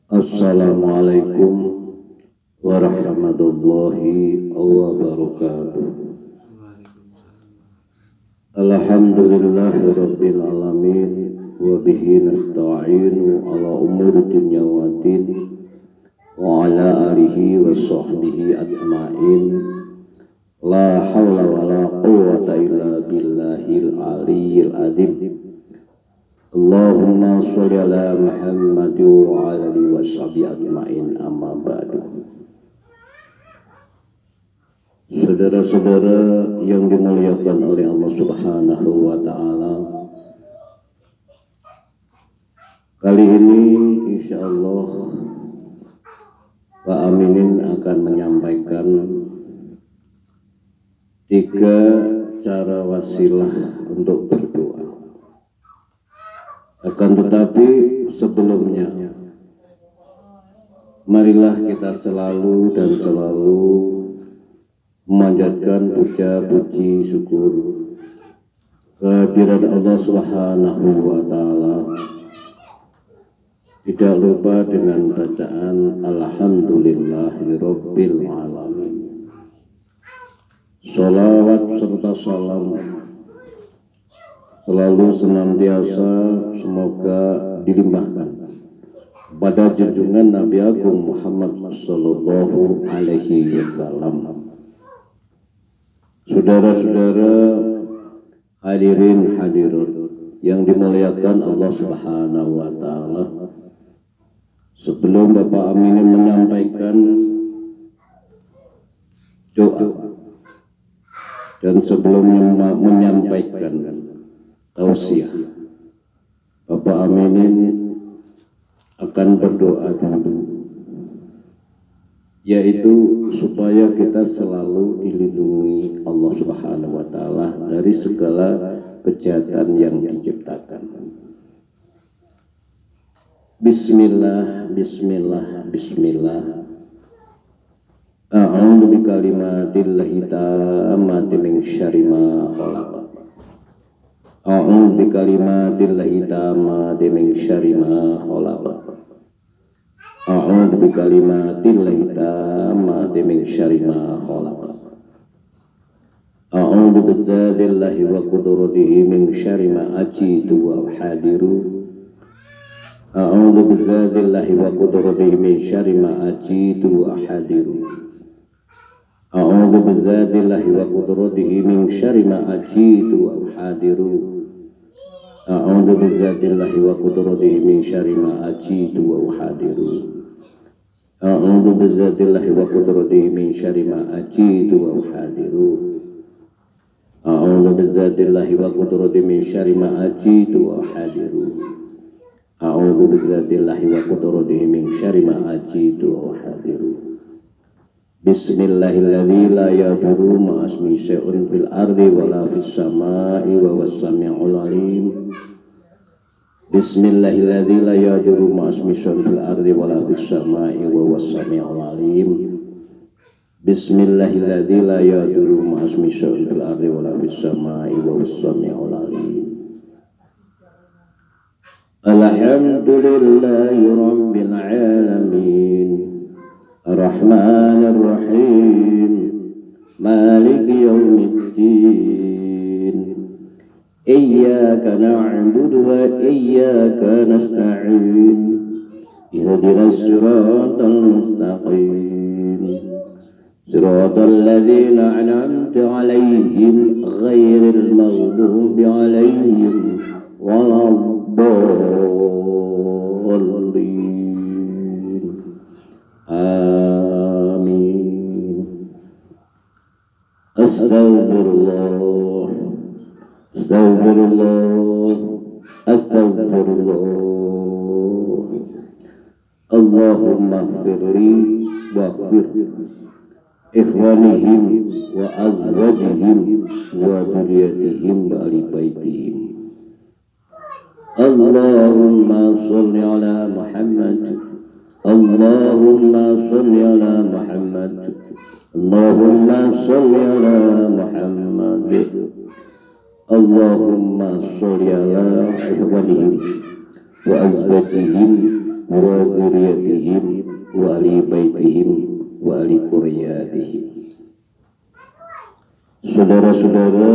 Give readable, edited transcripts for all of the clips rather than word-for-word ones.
Assalamualaikum warahmatullahi wabarakatuh. Alhamdulillahi rabbil alamin wa bihi nasta'inu ala umuri dunya waddin wa ala alihi wa sahbihi ajma'in. La hawla wa la quwwata illa billahil aliyyil azim. Allahumma sholli ala Muhammad wa ala alihi wa sahbihi ajma'in, amma ba'du. Saudara-saudara yang dimuliakan oleh Allah Subhanahu wa ta'ala, kali ini insyaallah Pak Aminin akan menyampaikan 3 cara wasilah untuk berdoa. Akan tetapi sebelumnya, marilah kita selalu memanjatkan puja puji syukur kehadirat Allah Subhanahu wa ta'ala, tidak lupa dengan bacaan Alhamdulillahirabbil alamin. Sholawat serta salam selalu senantiasa semoga dilimpahkan pada junjungan Nabi Agung Muhammad sallallahu alaihi wasallam. Saudara-saudara hadirin hadirat yang dimuliakan Allah Subhanahu wa ta'ala, sebelum Bapak Aminin menyampaikan doa dan sebelum menyampaikan tausiah, Bapak Aminin akan berdoa dulu, yaitu supaya kita selalu dilindungi Allah Subhanahu wa ta'ala dari segala kejahatan yang diciptakan. Bismillah, bismillah, bismillah. A'udzu bikalimatillahi tammati min syarri ma khalaq. A'udzu bikalimatillahi tammati min syarri ma khalaq. A'udzu bikalimatillahi tammati min syarri ma khalaq. A'udzu bidzatillahi wa qudratihi min syarri ma ajidu wa uhadiru. A'udzu bidzatillahi wa qudratihi min syarri ma ajidu wa uhadiru. A'udzu bidzatillahi wa qudratihi min syarri ma ajidu wa uhadiru. A'udzu bidzatillahi wa qudratihi min syarri ma ajidu wa uhadiru. A'udzu bidzatillahi wa qudratihi min syarri ma ajidu wa uhadiru. A'udzu bidzatillahi wa qudratihi min syarri ma ajidu wa uhadiru. A'udzu bidzatillahi wa qudratihi min syarri ma ajidu wa uhadiru. Bismillahilladzi la yadurru ma asmi syai'un fil ardi wa la fis samai wa huwas samiul alim. Bismillahilladzi la yadurru ma asmi syai'un fil ardi wa la fis samai wa huwas samiul alim. Bismillahilladzi la yadurru ma asmi syai'un fil ardi wa la fis samai wa huwas samiul alim. Alhamdulillahi rabbil alamin. الرحمن الرحيم مالك يوم الدين إياك نعبد وإياك نستعين اهدنا الصراط المستقيم صراط الذين أنعمت عليهم غير المغضوب عليهم ولا الضالين. Amin. Astagfirullah, astagfirullah, astagfirullah. Allahumma ighfirli waghfir ikhwanihim wa azwajihim wa dhurriyyatihim wa ahli baitihim. Allahumma sholli ala Muhammad. Allahumma sholli ala Muhammad. Allahumma sholli ala Muhammad. Allahumma sholli ala ikhwanihim wa azwajihim wa dzurriyyatihim wa ahli baitihim wa ahli quryatihim. Saudara-saudara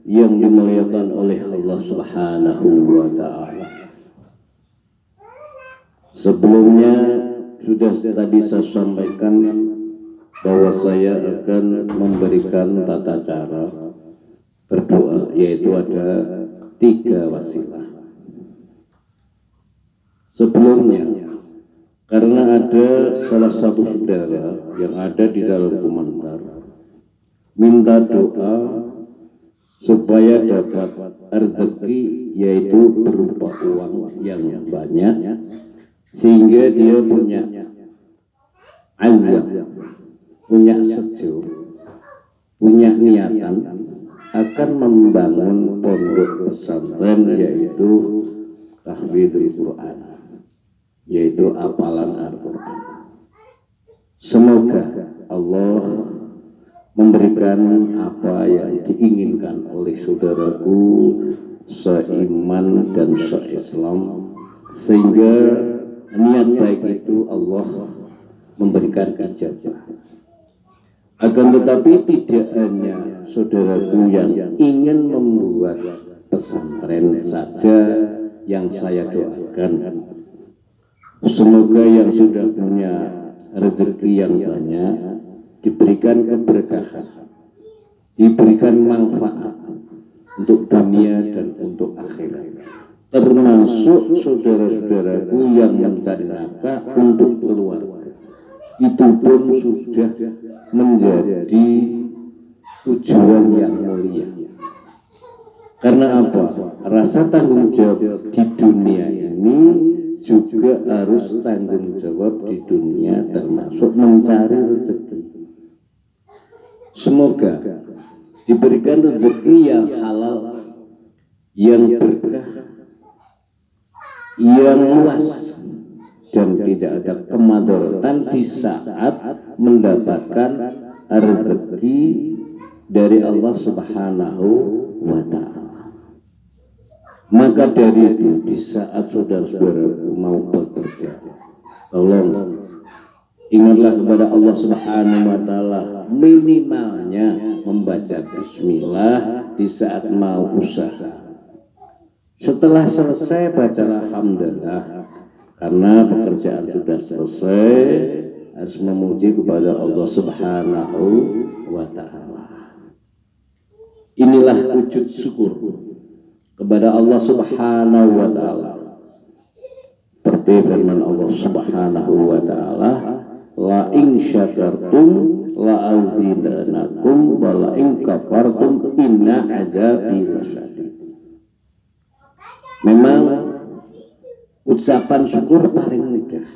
yang dimuliakan oleh Allah Subhanahu wa ta'ala, sebelumnya sudah tadi saya sampaikan bahwa saya akan memberikan tata cara berdoa, yaitu ada 3 wasilah. Sebelumnya, karena ada salah satu saudara yang ada di dalam komentar minta doa supaya dapat rezeki, yaitu berupa uang yang banyak, sehingga dia punya azam, punya sejuk, punya niatan akan membangun pondok pesantren, yaitu tahfidzul Quran, yaitu hafalan Al-Quran. Semoga Allah memberikan apa yang diinginkan oleh saudaraku seiman dan seislam, sehingga niat baik itu Allah memberikan ijabah. Akan tetapi tidak hanya saudaraku yang ingin membuat pesantren saja yang saya doakan. Semoga yang sudah punya rezeki yang banyak diberikan keberkahan, diberikan manfaat untuk dunia dan untuk akhirat, termasuk saudara-saudaraku yang mencari nafkah untuk keluarga. Itu pun sudah menjadi tujuan yang mulia. Karena apa? Rasa tanggung jawab di dunia ini juga harus tanggung jawab di dunia, termasuk mencari rezeki. Semoga diberikan rezeki yang halal, yang berkah, yang luas, dan tidak ada kemadaratan di saat mendapatkan rezeki dari Allah Subhanahu wa ta'ala. Maka dari itu, di saat saudara-saudaraku mau bekerja, tolong ingatlah kepada Allah Subhanahu wa ta'ala, minimalnya membaca bismillah di saat mau usaha. Setelah selesai bacalah alhamdulillah, karena pekerjaan sudah selesai, harus memuji kepada Allah Subhanahu wa ta'ala. Inilah wujud syukur kepada Allah Subhanahu wa ta'ala. Seperti firman Allah Subhanahu wa ta'ala, la in syakartum la azidannakum wa la in kafartum inna adzabi lasyadid. Memang ucapan syukur paling mudah,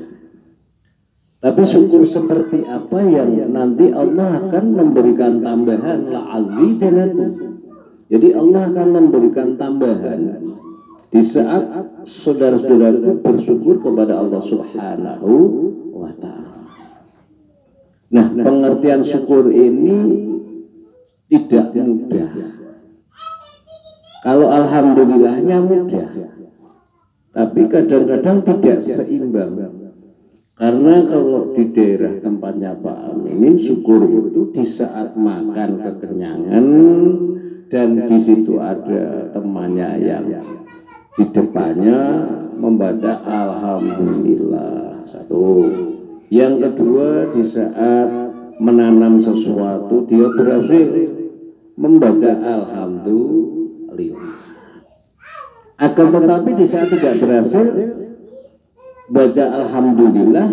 tapi syukur seperti apa yang nanti Allah akan memberikan tambahan, la azidannakum. Jadi Allah akan memberikan tambahan di saat saudara-saudaraku bersyukur kepada Allah Subhanahu wa ta'ala. Nah, pengertian syukur ini tidak mudah. Kalau alhamdulillahnya mudah, tapi kadang-kadang tidak seimbang. Karena kalau di daerah tempatnya Pak Aminin, syukur itu di saat makan kekenyangan dan di situ ada temannya yang di depannya membaca alhamdulillah. Satu. Yang kedua, di saat menanam sesuatu dia berhasil membaca alhamdulillah. Akan tetapi di saat tidak berhasil baca alhamdulillah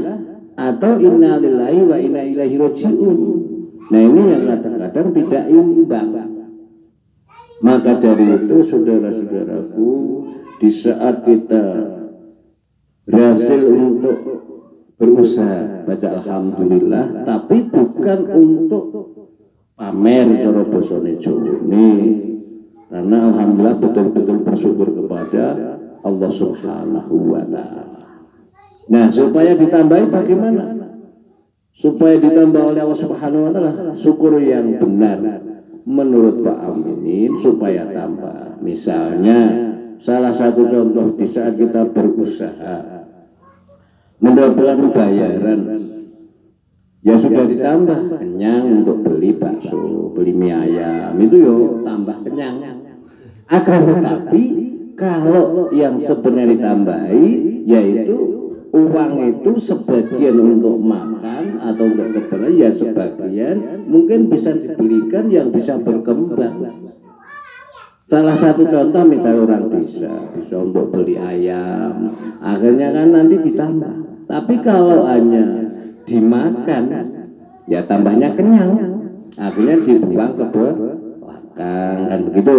atau innalillahi wa inna ilaihi raji'un. Nah, ini yang kadang-kadang tidak imbang. Maka dari itu saudara-saudaraku, di saat kita berhasil untuk berusaha baca alhamdulillah, tapi bukan untuk pamer cara basane Jawane, karena alhamdulillah betul-betul bersyukur kepada Allah Subhanahu wa ta'ala. Nah, supaya ditambahi bagaimana? Supaya ditambah oleh Allah Subhanahu wa ta'ala syukur yang benar menurut Pak Aminin, supaya tambah. Misalnya salah satu contoh di saat kita berusaha mendapatkan bayaran, ya sudah ditambah kenyang untuk beli bakso, beli mie ayam, itu yo tambah kenyang. Akan tetapi kalau yang sebenarnya ditambahi yaitu uang itu sebagian untuk makan atau untuk keperluan, ya sebagian mungkin bisa dibelikan yang bisa berkembang. Salah satu contoh misalnya orang bisa untuk beli ayam, akhirnya kan nanti ditambah. Tapi kalau hanya dimakan, ya tambahnya kenyang, akhirnya dibuang ke belakang, kan begitu.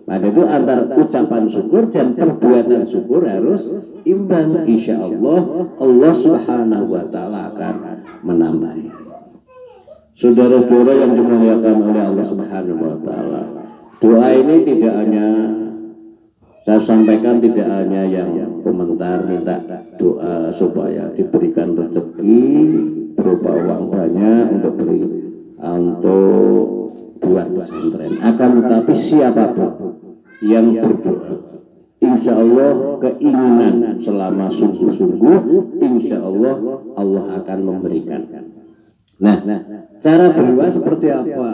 Maka itu antara ucapan syukur dan perbuatan syukur harus imbang. Insya Allah, Allah Subhanahu Wa Taala akan menambah. Saudara-saudara yang dimuliakan oleh Allah Subhanahu Wa Taala, doa ini tidak hanya saya sampaikan, tidak hanya yang komentar minta doa supaya diberikan rezeki berupa uang banyak untuk beri untuk buat pesantren. Akan tetapi siapapun yang berdoa, insya Allah keinginan selama sungguh-sungguh, insya Allah Allah akan memberikan. Nah, cara berdoa seperti apa?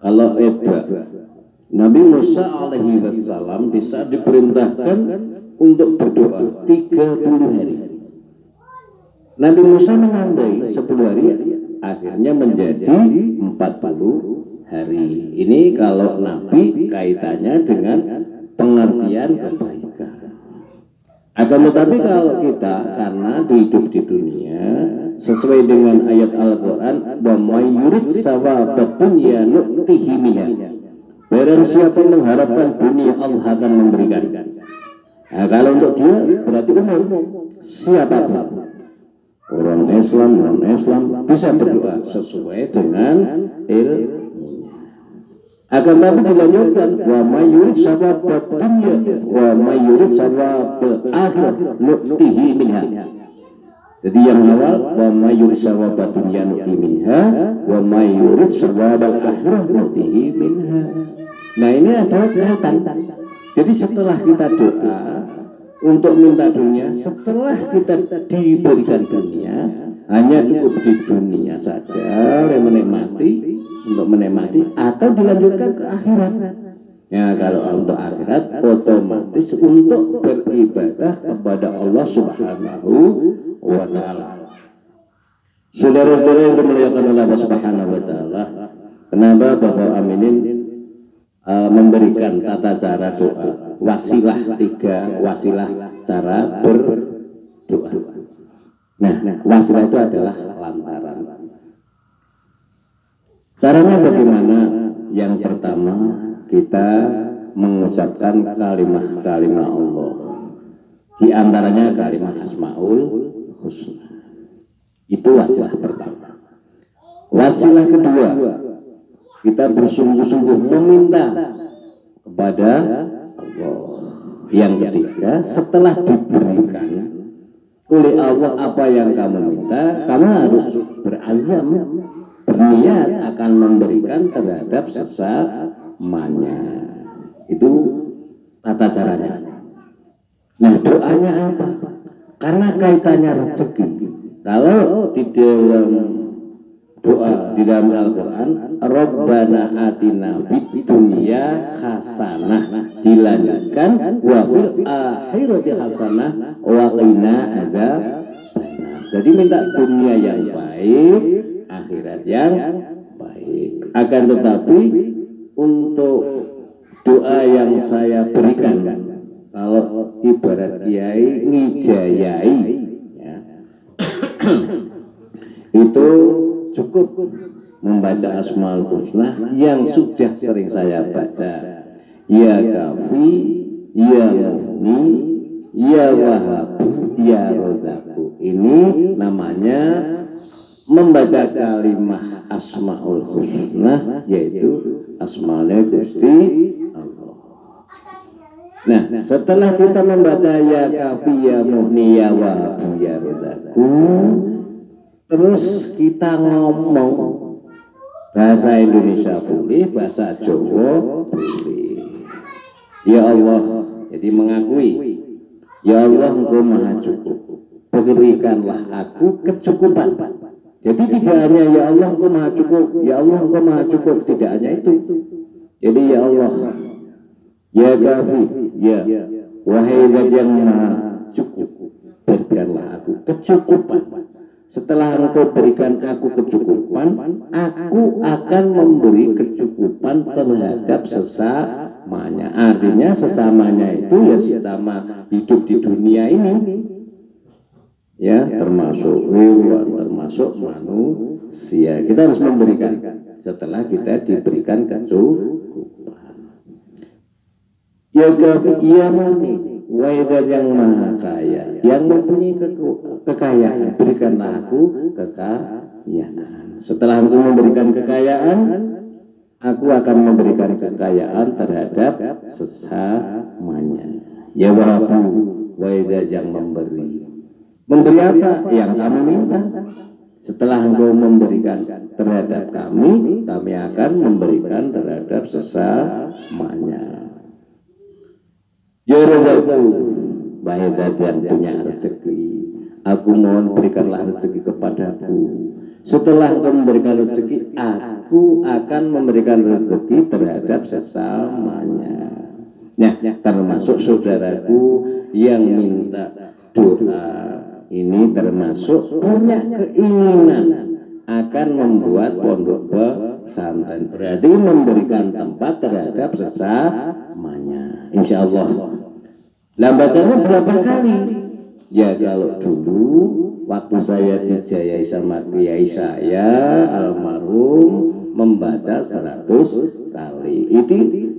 Kalau Nabi Musa alaihi wassalam bisa diperintahkan untuk berdoa 30 hari. Nabi Musa menandai 10 hari, akhirnya menjadi 40 hari. Ini kalau Nabi kaitannya dengan pengertian kebaikan. Akan tetapi kalau kita karena hidup di dunia sesuai dengan ayat Al-Quran, wa may yurid sawabad dunya nu'tihi minha. Barang siapa mengharapkan dunia, Allah akan memberikan. Nah, kalau untuk dia berarti umum, siapapun, orang Islam, non-Islam bisa berdoa sesuai dengan ilmu. Akan tapi dilanjutkan, wa may yurid sawabad dunya wa may yurid sawabal akhirah nu'tihi minha. Jadi yang awal, wa may yurid sawabad dunya nu'tihi minha wa may yurid sawabal akhirah nu'tihi minha. Nah, ini adalah kelihatan. Jadi setelah kita doa untuk minta dunia, setelah kita diberikan dunia, hanya cukup di dunia saja menikmati, untuk menikmati, atau dilanjutkan ke akhirat. Ya, kalau untuk akhirat otomatis untuk beribadah kepada Allah Subhanahu wa Ta'ala. Saudara-saudara yang dimuliakan oleh Allah Subhanahu wa Ta'ala, kenapa Bapak Aminin memberikan tata cara doa, wasilah 3 wasilah cara berdoa. Nah, wasilah itu adalah lantaran. Caranya bagaimana? Yang pertama, kita mengucapkan kalimat-kalimat Allah. Di antaranya kalimat Asmaul Husna. Itu wasilah pertama. Wasilah kedua, kita bersungguh-sungguh meminta kepada Allah. Yang ketiga, setelah diberikan oleh Allah apa yang kamu minta, kamu harus berazam, berniat akan memberikan terhadap sesamanya. Itu tata caranya. Nah, doanya apa? Karena kaitannya rezeki. Kalau di dalam doa di dalam Al-Quran, Rabbana atina fid dunya hasanah, dilanjutkan wa fil akhirati hasanah wa qina adzabannar. Jadi minta dunia yang baik, akhirat yang baik. Akan tetapi untuk doa yang saya berikan, kalau ibarat kiai ngijayai, ya, itu cukup membaca Asmaul Husna yang sudah sering saya baca, ya Kafi, ya Mughni, ya Wahhab, ya Razzaq. Ini namanya membaca kalimat Asmaul Husna, yaitu Asmaul Gusti Allah. Nah, setelah kita membaca ya Kafi, ya Mughni, ya Wahhab, ya Razzaq, terus kita ngomong bahasa Indonesia boleh, bahasa Jawa boleh. Ya Allah, Jadi mengakui, ya Allah Engkau maha cukup, berikanlah aku kecukupan. Jadi tidak hanya ya Allah Engkau maha cukup, ya Allah Engkau maha cukup, tidak hanya itu. Jadi ya Allah, ya Kafi, ya wahai Zat yang maha cukup, berikanlah aku kecukupan. Setelah Engkau berikan aku kecukupan, aku akan memberi kecukupan terhadap sesamanya. Artinya sesamanya itu ya sesama hidup di dunia ini, ya, termasuk hewan, termasuk manusia. Kita harus memberikan setelah kita diberikan kecukupan. Ya iya mami, waidat yang maha kaya, yang mempunyai kekayaan, berikanlah aku kekayaan. Setelah aku memberikan kekayaan, aku akan memberikan kekayaan terhadap sesamanya. Ya Wahabu, waidat yang memberi. Memberi apa? Yang kamu minta. Setelah engkau memberikan terhadap kami akan memberikan terhadap sesamanya. Ya Rabbu, wahai Zat yang punya rezeki, aku mohon berikanlah rezeki kepadaku. Setelah engkau memberikan rezeki, aku akan memberikan rezeki terhadap sesamanya. Nah, termasuk saudaraku yang minta doa ini termasuk punya keinginan akan membuat pondok pesantren, berarti memberikan tempat terhadap sesamanya. Insya Allah. Bacanya berapa kali? Ya kalau dulu waktu saya dijayai sama kiai saya almarhum membaca 100 kali.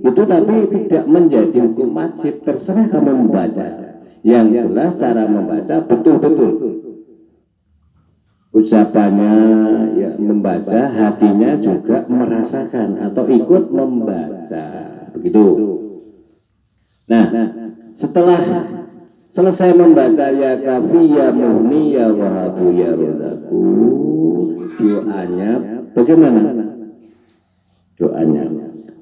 Itu tapi tidak menjadi hukum wajib, terserah kamu membaca. Yang jelas cara membaca betul-betul ucapannya ya membaca, hatinya juga merasakan atau ikut membaca, begitu. Nah, setelah selesai membaca ya Kafi, ya Muhni, ya Wahabu, ya Rozaku, doanya bagaimana? Doanya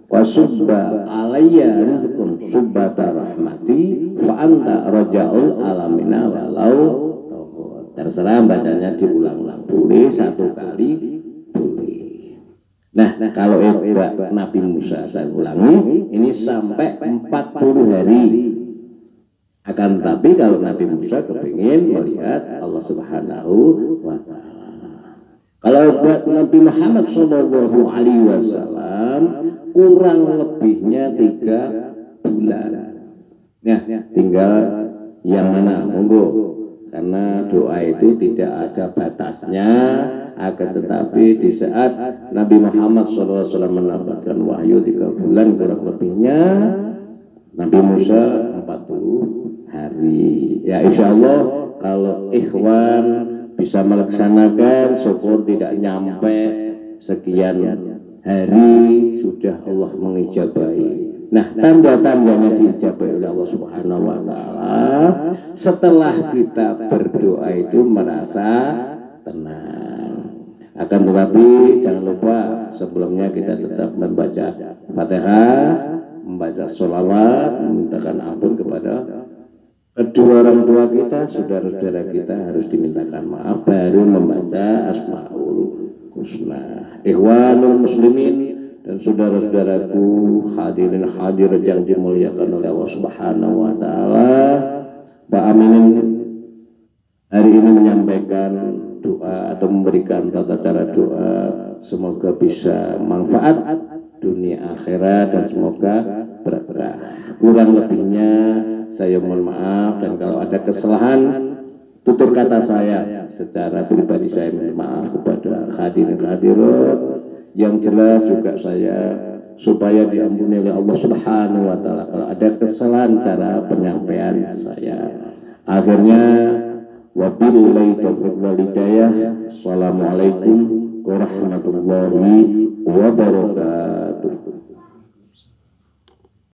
wasubba alayya rizqun subbata rahmati fa anta raja'ul alamina walau. Terserah bacanya diulang-ulang, boleh 1 kali, boleh. Nah, kalau Nabi Musa saya ulangi, ini sampai 40 hari. Akan tetapi kalau Nabi Musa kepingin melihat Allah Subhanahu wa Ta'ala. Kalau buat Nabi Muhammad Shallallahu Alaihi Wasallam kurang lebihnya 3 bulan. Nah, tinggal yang mana, monggo. Karena doa itu tidak ada batasnya, akan tetapi di saat Nabi Muhammad SAW mendapatkan wahyu 3 bulan kurang lebihnya, Nabi Musa 40 hari. Ya insya Allah kalau ikhwan bisa melaksanakan, syukur tidak nyampe sekian hari sudah Allah mengijabahi. Nah, tanda-tandanya diijabahi oleh Allah Subhanahu wa Ta'ala setelah kita berdoa itu merasa tenang. Akan tetapi jangan lupa sebelumnya kita tetap membaca Fatihah, membaca sholawat, memintakan ampun kepada kedua orang tua kita, saudara-saudara kita harus dimintakan maaf, baru membaca Asmaul Husna. Ikhwanul muslimin dan saudara-saudaraku hadirin hadirat yang dimuliakan oleh Allah Subhanahu wa Ta'ala, Pak Amin hari ini menyampaikan doa atau memberikan tata cara doa, semoga bisa manfaat dunia akhirat dan semoga berkah. Kurang lebihnya saya mohon maaf, dan kalau ada kesalahan tutur kata saya secara pribadi saya mohon maaf kepada hadirin hadirat. Yang jelas juga saya supaya diampuni oleh Allah Subhanahu wa Ta'ala kalau ada kesalahan cara penyampaian saya. Akhirnya wabillahi taufiq wal hidayah. Assalamualaikum warahmatullahi wabarakatuh.